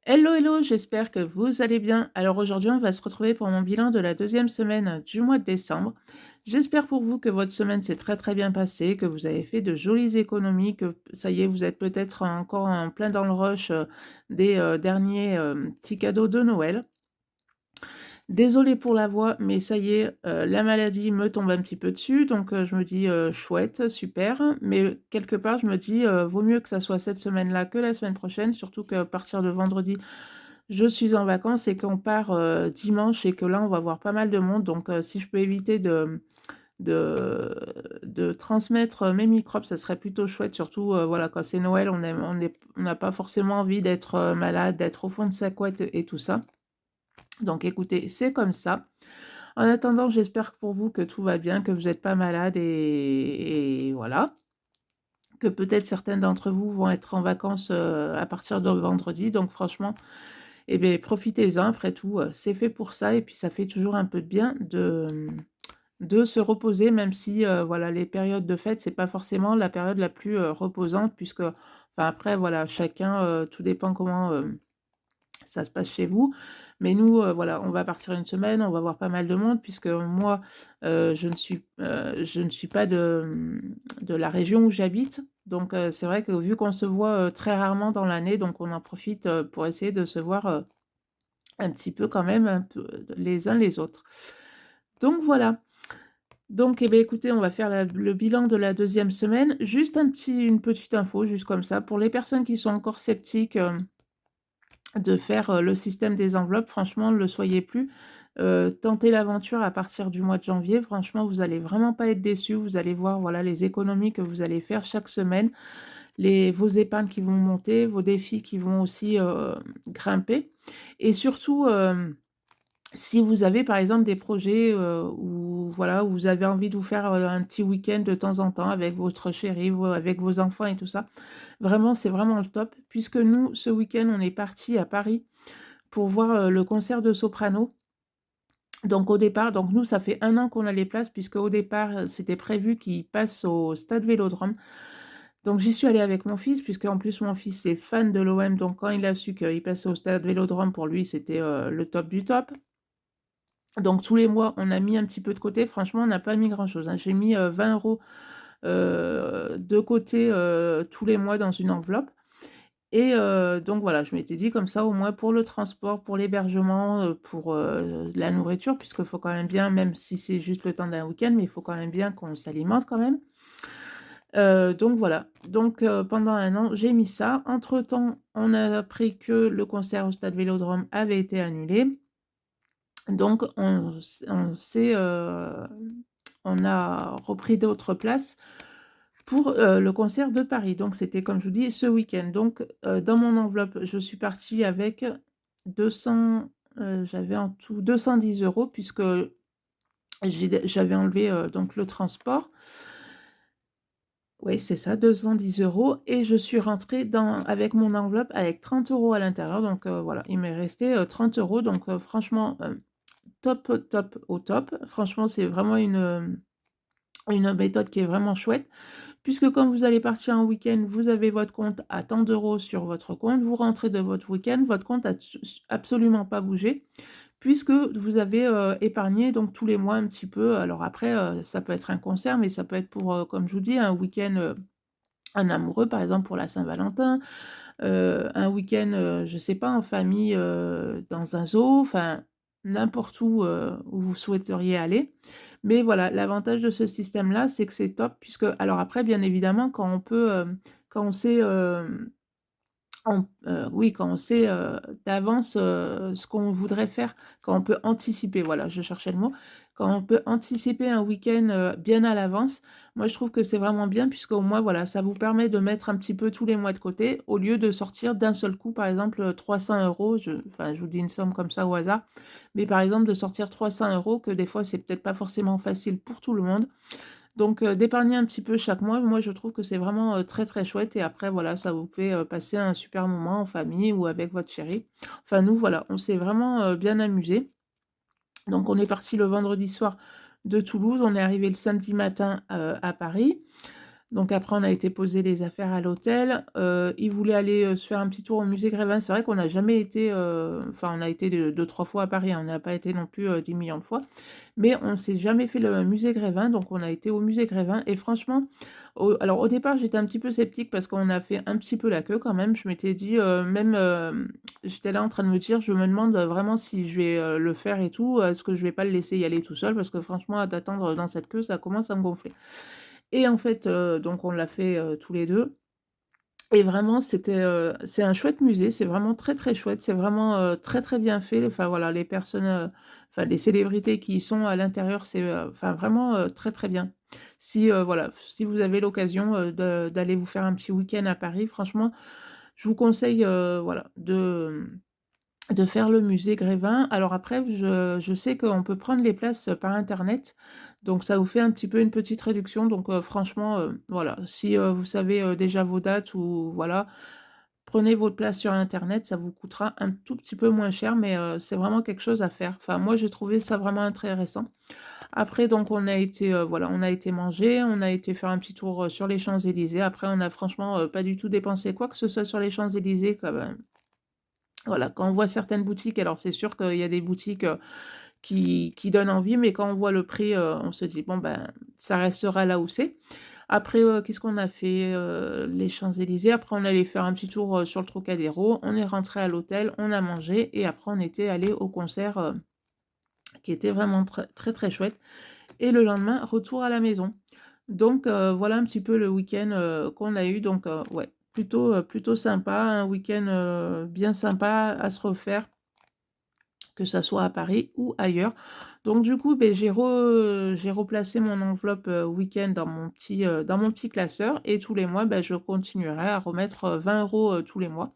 Hello, hello, j'espère que vous allez bien. Alors aujourd'hui, on va se retrouver pour mon bilan de la deuxième semaine du mois de décembre. J'espère pour vous que votre semaine s'est très très bien passée, que vous avez fait de jolies économies, que ça y est, vous êtes peut-être encore en plein dans le rush des derniers petits cadeaux de Noël. Désolée pour la voix, mais ça y est, la maladie me tombe un petit peu dessus, donc je me dis chouette, super. Mais quelque part, je me dis vaut mieux que ça soit cette semaine-là que la semaine prochaine, surtout qu'à partir de vendredi, je suis en vacances et qu'on part, dimanche et que là, on va voir pas mal de monde donc si je peux éviter de de transmettre, mes microbes, ça serait plutôt chouette surtout, voilà, quand c'est Noël, on n'a pas forcément envie d'être, malade, d'être au fond de sa couette et tout ça. Donc écoutez, c'est comme ça. En attendant, j'espère que pour vous que tout va bien, que vous êtes pas malade et voilà. Que peut-être certaines d'entre vous vont être en vacances, à partir de vendredi donc franchement et beh, profitez-en, après tout, c'est fait pour ça et puis ça fait toujours un peu de bien de se reposer même si, voilà, les périodes de fête, c'est pas forcément la période la plus, reposante puisque enfin après voilà, chacun, tout dépend comment, ça se passe chez vous. Mais nous, voilà, on va partir une semaine, on va voir pas mal de monde puisque moi, je ne suis pas de la région où j'habite. Donc c'est vrai que vu qu'on se voit, très rarement dans l'année, donc on en profite, pour essayer de se voir, un petit peu quand même, un peu les uns les autres. Donc voilà. Donc eh beh, écoutez, on va faire le bilan de la deuxième semaine. Juste une petite info, juste comme ça, pour les personnes qui sont encore sceptiques, de faire, le système des enveloppes, franchement, ne le soyez plus. Tentez l'aventure à partir du mois de janvier. Franchement, vous allez vraiment pas être déçus. Vous allez voir, voilà, les économies que vous allez faire chaque semaine, vos épargnes qui vont monter, vos défis qui vont aussi, grimper et surtout, si vous avez par exemple des projets, où voilà, où vous avez envie de vous faire, un petit week-end de temps en temps avec votre chéri, vo avec vos enfants et tout ça, vraiment, c'est vraiment le top puisque nous, ce week-end, on est partis à Paris pour voir, le concert de soprano. Donc au départ donc nous, ça fait 1 an qu'on a les places puisqu'au départ, c'était prévu qu'il passe au stade Vélodrome. Donc j'y suis allée avec mon fils puisqu'en plus mon fils est fan de l'OM donc quand il a su qu'il passait au stade Vélodrome, pour lui, c'était, le top du top. Donc tous les mois, on a mis un petit peu de côté. Franchement, on n'a pas mis grand-chose, hein. J'ai mis, 20 € de côté, tous les mois dans une enveloppe et donc voilà, je m'étais dit comme ça, au moins pour le transport, pour l'hébergement, pour, la nourriture, puisqu'il faut quand même bien, même si c'est juste le temps d'un week-end, mais il faut quand même bien qu'on s'alimente quand même. Donc voilà, donc pendant 1 an, j'ai mis ça. Entre-temps, on a appris que le concert au stade Vélodrome avait été annulé. Donc on a repris d'autres places pour, le concert de Paris. Donc c'était comme je vous dis ce week-end. Donc, dans mon enveloppe, je suis partie avec 200, j'avais en tout 210 € puisque j'avais enlevé, donc le transport. Oui, c'est ça, 210 € et je suis rentrée avec mon enveloppe avec 30 € à l'intérieur. Donc, voilà, il m'est resté, 30 € donc, franchement, top, top au top. Franchement, c'est vraiment une méthode qui est vraiment chouette, puisque quand vous allez partir en week-end, vous avez votre compte à tant d'euros sur votre compte, vous rentrez de votre week-end, votre compte a absolument pas bougé, puisque vous avez, épargné donc tous les mois un petit peu. Alors après, ça peut être un concert, mais ça peut être pour, comme je vous dis, un week-end, en amoureux, par exemple pour la Saint-Valentin, un week-end, je sais pas, en famille, dans un zoo, enfin n'importe où vous souhaiteriez aller. Mais voilà, l'avantage de ce système-là, c'est que c'est top puisque alors après bien évidemment quand on peut, quand on sait, oui, quand on sait, d'avance, ce qu'on voudrait faire, quand on peut anticiper, voilà, je cherchais le mot. Quand on peut anticiper un week-end, bien à l'avance, moi je trouve que c'est vraiment bien puisqu'au moins, voilà, ça vous permet de mettre un petit peu tous les mois de côté au lieu de sortir d'un seul coup, par exemple, 300 €, enfin, je vous dis une somme comme ça au hasard, mais par exemple de sortir 300 € que des fois c'est peut-être pas forcément facile pour tout le monde. Donc d'épargner un petit peu chaque mois, moi je trouve que c'est vraiment, très, très chouette et après voilà, ça vous fait, passer un super moment en famille ou avec votre chéri. Enfin nous voilà, on s'est vraiment, bien amusés. Donc on est parti le vendredi soir de Toulouse, on est arrivé le samedi matin, à Paris. Donc après, on a été poser les affaires à l'hôtel. Il voulait aller, se faire un petit tour au musée Grévin. C'est vrai qu'on n'a jamais été, enfin on a été 2-3 fois à Paris, hein, on n'a pas été non plus, 10 000 de fois. Mais on s'est jamais fait le musée Grévin, donc on a été au musée Grévin et franchement, alors au départ, j'étais un petit peu sceptique parce qu'on a fait un petit peu la queue quand même. Je m'étais dit, même, j'étais là en train de me dire: «Je me demande, vraiment si je vais, le faire et tout. Est-ce que je vais pas le laisser y aller tout seul?» parce que franchement, d'attendre dans cette queue, ça commence à me gonfler et en fait, donc on l'a fait, tous les 2. Et vraiment, c'est un chouette musée, c'est vraiment très, très chouette, c'est vraiment, très, très bien fait. Enfin voilà, les personnes, enfin les célébrités qui y sont à l'intérieur, c'est, enfin vraiment, très, très bien. Si, voilà, si vous avez l'occasion, d'aller vous faire un petit week-end à Paris, franchement, je vous conseille, voilà, de faire le musée Grévin. Alors après, je sais qu'on peut prendre les places, par internet, donc ça vous fait un petit peu une petite réduction. Donc franchement, voilà, si, vous savez, déjà vos dates ou voilà, prenez votre place sur internet, ça vous coûtera un tout petit peu moins cher, mais c'est vraiment quelque chose à faire. Enfin moi, j'ai trouvé ça vraiment intéressant. Après donc on a été, voilà, on a été manger, on a été faire un petit tour, sur les Champs-Élysées. Après on a franchement, pas du tout dépensé quoi que ce soit sur les Champs-Élysées comme, voilà, quand on voit certaines boutiques, alors c'est sûr qu'il y a des boutiques, qui donnent envie, mais quand on voit le prix, on se dit: «Bon, ben, ça restera là où c'est». Après, qu'est-ce qu'on a fait? Les Champs-Élysées, après on allait faire un petit tour, sur le Trocadéro, on est rentré à l'hôtel, on a mangé et après on était allé au concert, qui était vraiment très, très chouette et le lendemain, retour à la maison. Donc voilà un petit peu le week-end, qu'on a eu donc ouais, plutôt sympa, un week-end, bien sympa à se refaire, que ça soit à Paris ou ailleurs. Donc du coup, beh, j'ai replacé mon enveloppe, week-end dans mon petit classeur et tous les mois, bah, je continuerai à remettre, 20 € tous les mois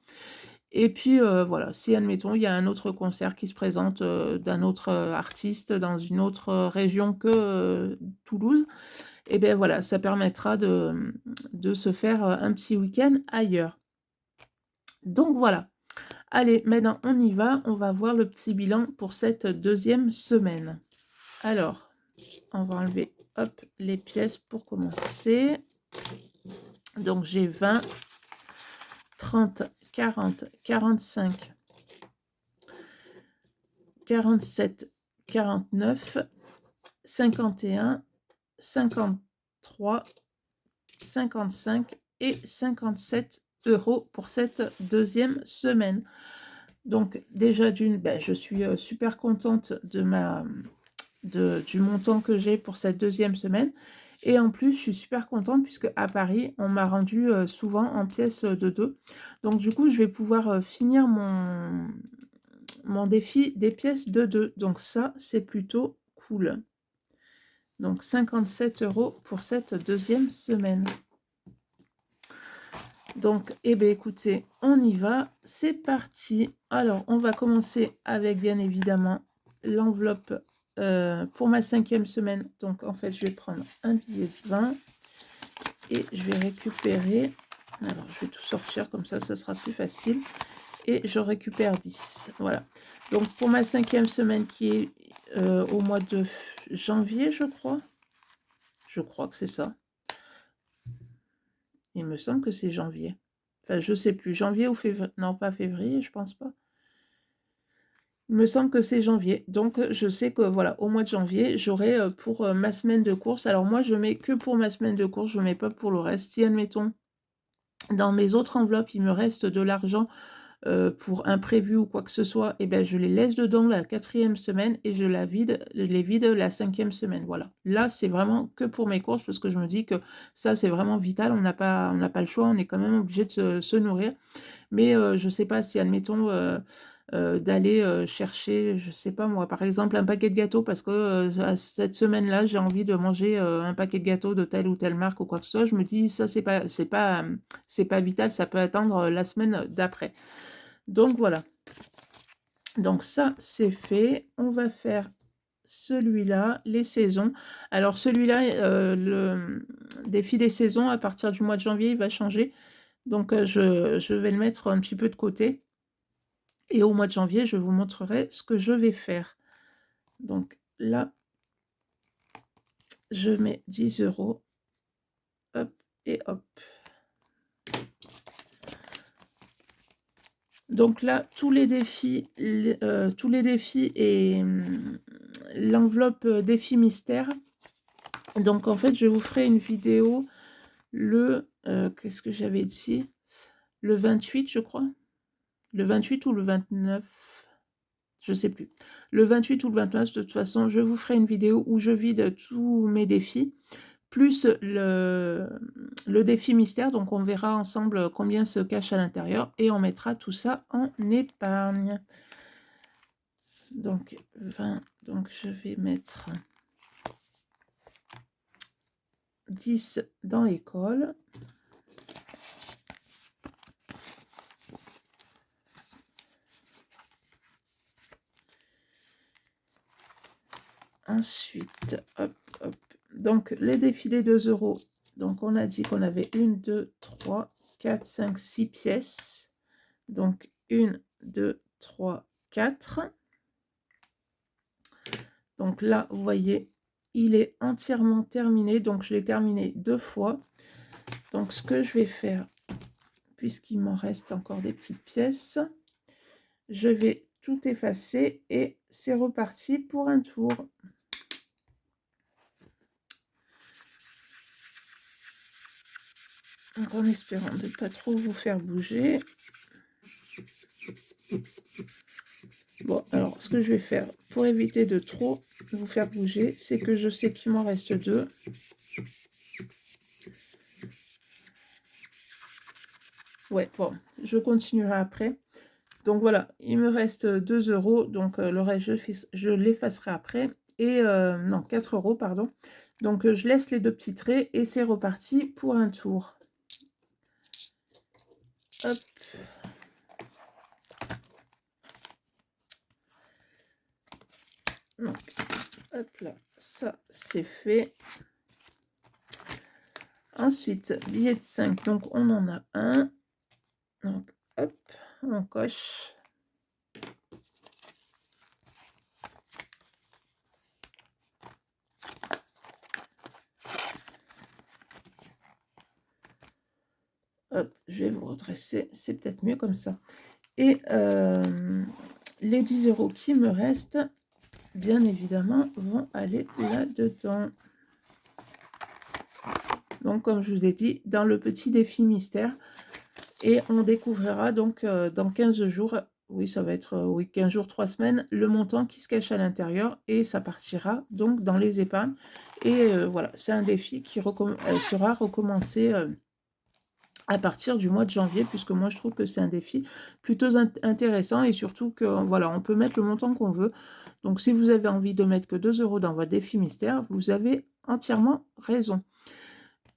et puis, voilà, si admettons, il y a un autre concert qui se présente, d'un autre, artiste dans une autre, région que, Toulouse et beh, voilà, ça permettra de se faire, un petit week-end ailleurs. Donc voilà. Allez, maintenant on y va, on va voir le petit bilan pour cette deuxième semaine. Alors, on va enlever, hop, les pièces pour commencer. Donc j'ai 20, 30, 40, 45, 47, 49, 51, 53, 55 et 57 € pour cette deuxième semaine. Donc déjà d'une, ben, je suis super contente du montant que j'ai pour cette deuxième semaine. Et en plus, je suis super contente puisque à Paris, on m'a rendu souvent en pièces de 2. Donc du coup, je vais pouvoir finir mon défi des pièces de 2. Donc ça, c'est plutôt cool. Donc 57 € pour cette deuxième semaine. Donc, eh bien, écoutez, on y va, c'est parti. Alors, on va commencer avec, bien évidemment, l'enveloppe pour ma 5e semaine. Donc, en fait, je vais prendre un billet de 20 et je vais récupérer... Alors, je vais tout sortir, comme ça sera plus facile. Et je récupère 10. Voilà. Donc, pour ma 5e semaine qui est au mois de janvier, je crois. Je crois que c'est ça. Il me semble que c'est janvier. Enfin, je sais plus, janvier ou février. Non, pas février, je pense pas. Il me semble que c'est janvier. Donc, je sais que, voilà, au mois de janvier, j'aurai pour ma semaine de course. Alors, moi, je mets que pour ma semaine de course, je ne mets pas pour le reste. Si, admettons, dans mes autres enveloppes, il me reste de l'argent pour imprévu ou quoi que ce soit, et ben, je les laisse dedans la 4e semaine et je les vide la 5e semaine. Voilà. Là, c'est vraiment que pour mes courses parce que je me dis que ça, c'est vraiment vital. On n'a pas le choix. On est quand même obligé de se nourrir. Mais je ne sais pas si, admettons, d'aller chercher, je ne sais pas moi, par exemple, un paquet de gâteaux parce que cette semaine-là, j'ai envie de manger un paquet de gâteaux de telle ou telle marque ou quoi que ce soit. Je me dis, ça, c'est pas vital, ça peut attendre la semaine d'après. Donc voilà. Donc ça, c'est fait. On va faire celui-là, les saisons. Alors celui-là, le défi des saisons, à partir du mois de janvier, il va changer. Donc je vais le mettre un petit peu de côté. Et au mois de janvier, je vous montrerai ce que je vais faire. Donc là, je mets 10 €. Hop, Et hop. Donc là, tous les défis et l'enveloppe défi mystère. Donc en fait, je vous ferai une vidéo le... qu'est-ce que j'avais dit? Le 28, je crois. Le 28 ou le 29, je sais plus. Le 28 ou le 29, de toute façon, je vous ferai une vidéo où je vide tous mes défis, plus le défi mystère. Donc, on verra ensemble combien se cache à l'intérieur et on mettra tout ça en épargne. Donc, 20, donc je vais mettre 10 dans l'école. Ensuite, hop, hop. Donc, les défilés 2 euros. Donc, on a dit qu'on avait 1, 2, 3, 4, 5, 6 pièces. Donc, 1, 2, 3, 4. Donc là, vous voyez, il est entièrement terminé. Donc, je l'ai terminé 2 fois. Donc, ce que je vais faire, puisqu'il m'en reste encore des petites pièces, je vais tout effacer et c'est reparti pour un tour. Donc, en espérant de ne pas trop vous faire bouger. Bon, alors, ce que je vais faire, pour éviter de trop vous faire bouger, c'est que je sais qu'il m'en reste 2. Ouais, bon, je continuerai après. Donc, voilà, il me reste 2 euros. Donc, le reste, je l'effacerai après. Et, non, 4 euros, pardon. Donc, je laisse les 2 petits traits et c'est reparti pour un tour. Hop. Donc, hop là, ça c'est fait. Ensuite, billet de 5, donc on en a un. Donc, hop, on coche. Hop, je vais vous redresser, c'est peut-être mieux comme ça. Et les 10 euros qui me restent, bien évidemment, vont aller là-dedans. Donc, comme je vous ai dit, dans le petit défi mystère. Et on découvrira donc dans 15 jours, oui, ça va être oui, 15 jours, 3 semaines, le montant qui se cache à l'intérieur. Et ça partira donc dans les épargnes. Et voilà, c'est un défi qui sera recommencé à partir du mois de janvier, puisque moi je trouve que c'est un défi plutôt intéressant et surtout que voilà, on peut mettre le montant qu'on veut. Donc si vous avez envie de mettre que 2 euros dans votre défi mystère, vous avez entièrement raison.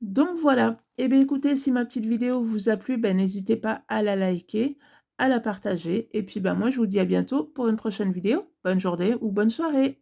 Donc voilà, et bien écoutez, si ma petite vidéo vous a plu, ben, n'hésitez pas à la liker, à la partager, et puis ben, moi je vous dis à bientôt pour une prochaine vidéo. Bonne journée ou bonne soirée.